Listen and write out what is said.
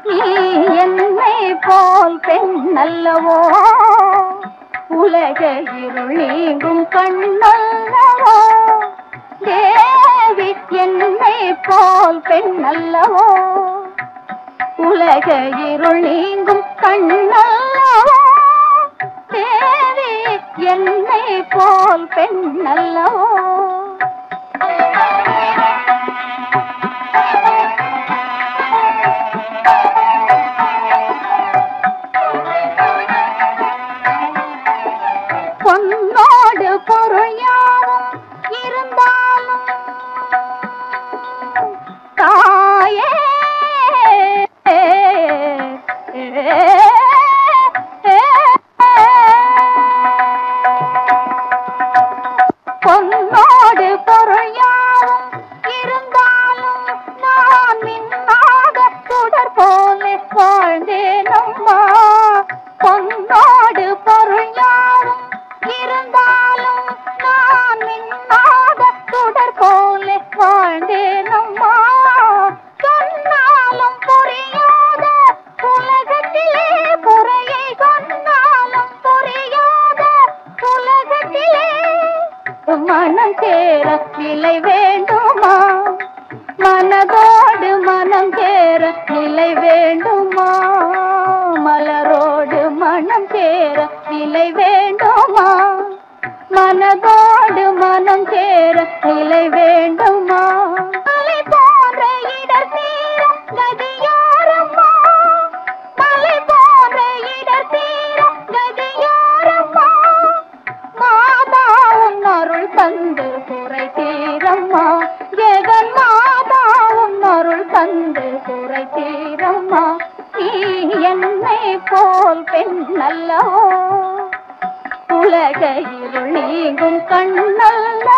நீ என்னை போல் பெண் அல்லவோ, உலக இருள் நீங்கும் கண்ணல்லவோ, தேவி என்னை போல் பெண் அல்லவோ, உலக இருள் நீங்கும் கண்ணல்லவோ, தேவி என்னை போல் பெண் அல்லவோ. பொன்னோடு பொருள் யாவும் இருந்தாலும் தாயே பொன்னோடு பொருள் யாவும் இருந்தாலும் நான் மின்னாக சுடர் போல வாழ்ந்தேனம்மா. பொன்னோடு பொருள் யாவும் இருந்தாலும் நான் மின்னாக சுடர் போல வாழ்ந்தேனம்மா. சொன்னாலும் புரியாத உலகத்திலே குறையை சொன்னாலும் புரியாத உலகத்திலே மனம் சேர நிலை வேண்டுமா, மனதோடு மனம் சேர நிலை வேண்டுமா, மலரோடு மனம் சேர நிலை வேண்டுமா, மனதோடு மனம் சேர நிலை வேண்டுமா. மலை போன்ற இடர் தீர கதியாரம்மா, மலை போன்ற இடர் தீர கதியாரம்மா, மாதாவும் அருள் தந்து குறை தீரம்மா, ஜெகன் மாதாவும் அருள் தந்து குறை தீரம்மா. நீ என்னை போல் பெண் அல்லவோ, உலக இருள் நீங்கும் கண்ணல்ல